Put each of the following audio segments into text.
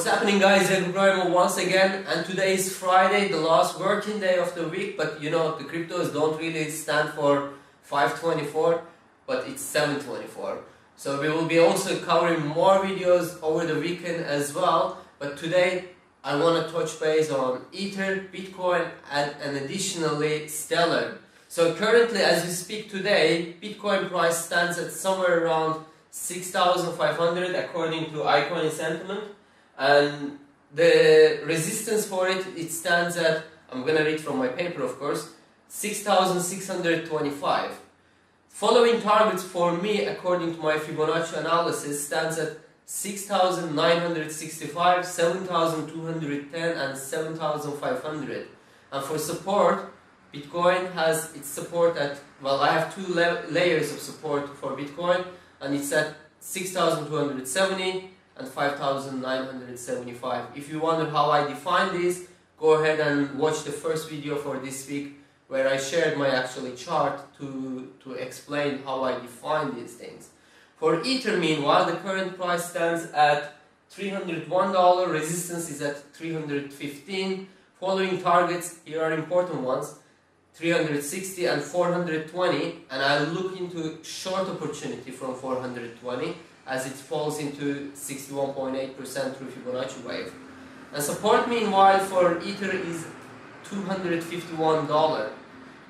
What's happening, guys? Ethereum once again, and today is Friday, the last working day of the week. But you know, the cryptos don't really stand for 524, but it's 724. So we will be also covering more videos over the weekend as well. But today I want to touch base on Ether, Bitcoin, and additionally Stellar. So currently, as we speak today, Bitcoin price stands at somewhere around 6,500 according to iCoin sentiment. And the resistance for it stands at, I'm gonna read from my paper of course, 6,625. Following targets for me according to my Fibonacci analysis stands at 6,965, 7,210 and 7,500. And for support, Bitcoin has its support at, well, I have two layers of support for Bitcoin, and it's at 6,270 and 5,975. If you wonder how I define this, go ahead and watch the first video for this week where I shared my actual chart to explain how I define these things. For Ether, meanwhile, the current price stands at $301, resistance is at 315. Following targets, here are important ones, 360 and 420, and I'll look into short opportunity from 420 as it falls into 61.8% through Fibonacci wave. And support meanwhile for Ether is $251.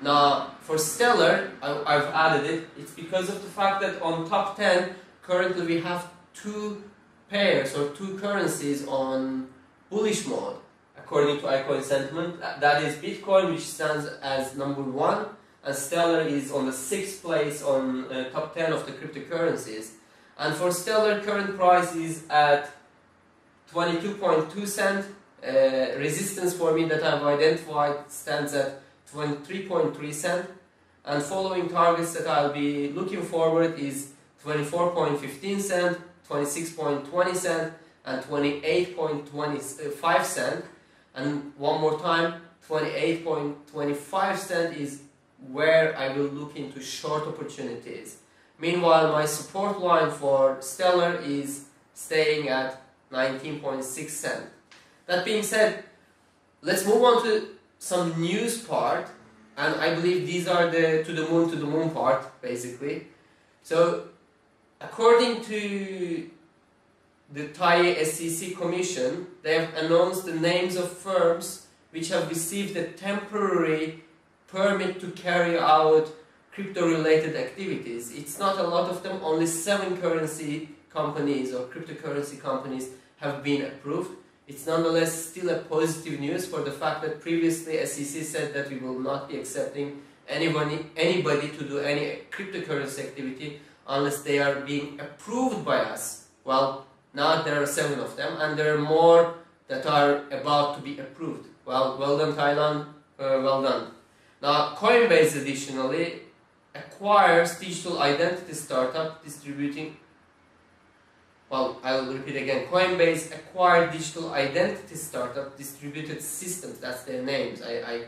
Now for Stellar, I've added it. It's because of the fact that on top 10 currently we have two pairs or two currencies on bullish mode according to iCoin sentiment. That is Bitcoin, which stands as number 1, and Stellar is on the 6th place on top 10 of the cryptocurrencies. And for Stellar, current price is at 22.2 cents. Resistance for me that I've identified stands at 23.3 cents. And following targets that I'll be looking forward is 24.15 cents, 26.20 cents, and 28.25 cents. And one more time, 28.25 cents is where I will look into short opportunities. Meanwhile, my support line for Stellar is staying at 19.6 cents. That being said, let's move on to some news part, and I believe these are the to the moon part, basically. So, according to the Thai SEC Commission, they have announced the names of firms which have received a temporary permit to carry out crypto-related activities. It's not a lot of them, only 7 currency companies or cryptocurrency companies have been approved. It's nonetheless still a positive news for the fact that previously SEC said that we will not be accepting anybody to do any cryptocurrency activity unless they are being approved by us. Well, now there are 7 of them, and there are more that are about to be approved. Well done Thailand, well done. Now Coinbase additionally acquires digital identity startup distributing, well, I'll repeat again, Coinbase acquired digital identity startup distributed systems, that's their names, I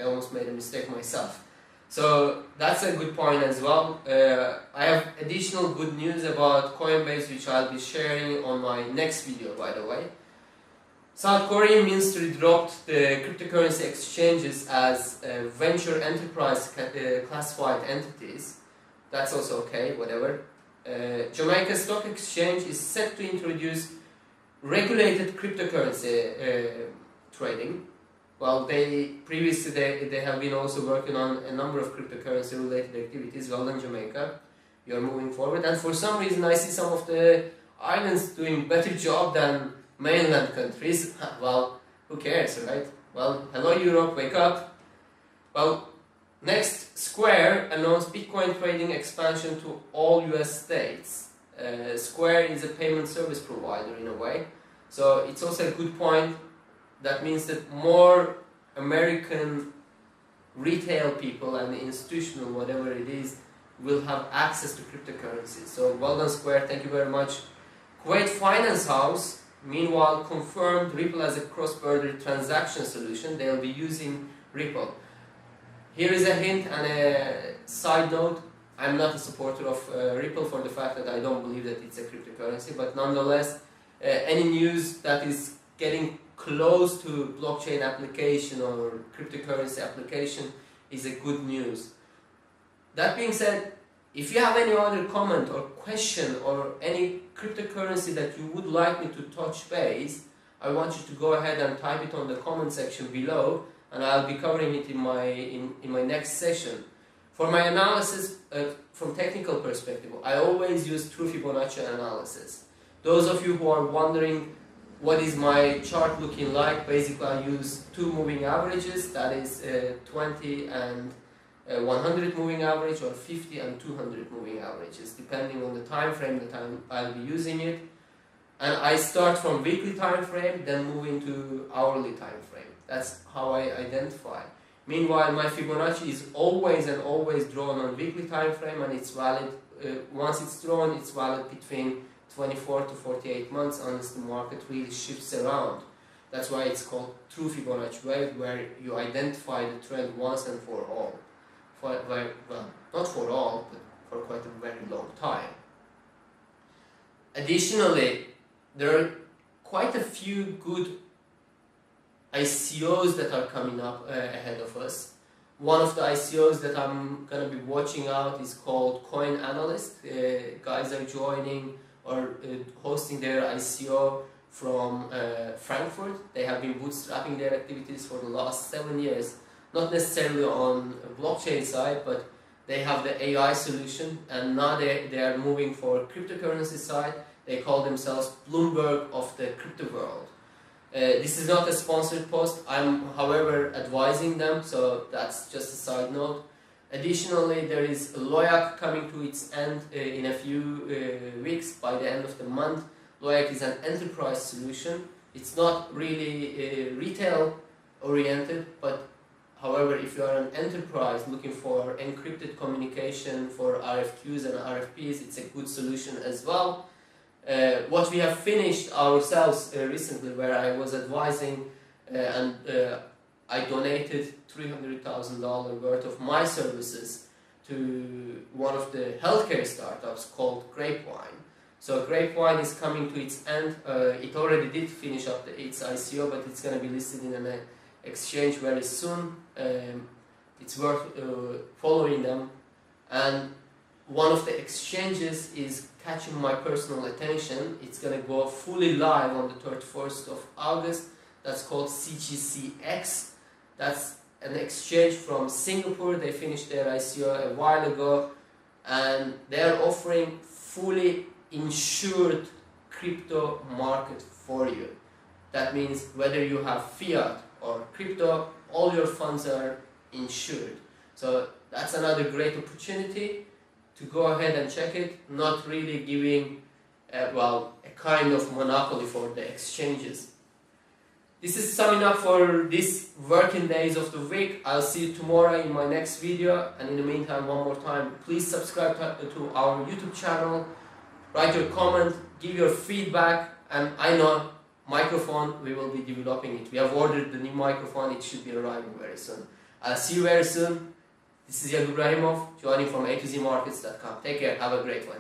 almost made a mistake myself. So that's a good point as well. I have additional good news about Coinbase which I'll be sharing on my next video, by the way. South Korean ministry dropped the cryptocurrency exchanges as venture enterprise classified entities. That's also okay, whatever. Jamaica Stock Exchange is set to introduce regulated cryptocurrency trading. Well, previously they have been also working on a number of cryptocurrency related activities. Well done Jamaica, you're moving forward. And for some reason I see some of the islands doing better job than mainland countries. Well, who cares, right? Well, hello Europe, wake up. Well, next, Square announced Bitcoin trading expansion to all US states. Square is a payment service provider in a way, so it's also a good point. That means that more American retail people and institutional, whatever it is, will have access to cryptocurrencies. So well done Square, thank you very much. Kuwait Finance House, meanwhile, confirmed Ripple as a cross-border transaction solution. They'll be using Ripple. Here is a hint and a side note. I'm not a supporter of Ripple for the fact that I don't believe that it's a cryptocurrency, but nonetheless, any news that is getting close to blockchain application or cryptocurrency application is a good news. That being said, if you have any other comment or question or any cryptocurrency that you would like me to touch base, I want you to go ahead and type it on the comment section below, and I'll be covering it in my next session. For my analysis from technical perspective, I always use true Fibonacci analysis. Those of you who are wondering what is my chart looking like, basically I use two moving averages, that is 20 and 100 moving average, or 50 and 200 moving averages, depending on the time frame that I'll be using it. And I start from weekly time frame, then move into hourly time frame. That's how I identify. Meanwhile, my Fibonacci is always and always drawn on weekly time frame, and it's valid, once it's drawn, it's valid between 24 to 48 months unless the market really shifts around. That's why it's called true Fibonacci wave, where you identify the trend once and for all. Well, not for all, but for quite a very long time. Additionally, there are quite a few good ICOs that are coming up ahead of us. One of the ICOs that I'm going to be watching out is called Coin Analyst. Guys are joining or hosting their ICO from Frankfurt. They have been bootstrapping their activities for the last 7 years. Not necessarily on a blockchain side, but they have the AI solution, and now they are moving for cryptocurrency side. They call themselves Bloomberg of the crypto world. This is not a sponsored post. I'm, however, advising them, so that's just a side note. Additionally, there is Loyak coming to its end in a few weeks, by the end of the month. Loyak is an enterprise solution. It's not really retail oriented, but however, if you are an enterprise looking for encrypted communication for RFQs and RFPs, it's a good solution as well. What we have finished ourselves recently, where I was advising and I donated $300,000 worth of my services to one of the healthcare startups called Grapevine. So Grapevine is coming to its end. It already did finish up its ICO, but it's going to be listed in an exchange very soon. It's worth following them, and one of the exchanges is catching my personal attention. It's going to go fully live on the 31st of August. That's called CGCX. That's an exchange from Singapore. They finished their ICO a while ago, and they are offering fully insured crypto market for you. That means whether you have fiat or crypto, all your funds are insured. So that's another great opportunity to go ahead and check it, not really giving a kind of monopoly for the exchanges. This is summing up for these working days of the week. I'll see you tomorrow in my next video, and in the meantime, one more time, please subscribe to our YouTube channel, write your comment, give your feedback, and I know microphone, we will be developing it. We have ordered the new microphone, it should be arriving very soon. I'll see you very soon. This is Yakub Ibrahimov, joining from A2ZMarkets.com. Take care, have a great one.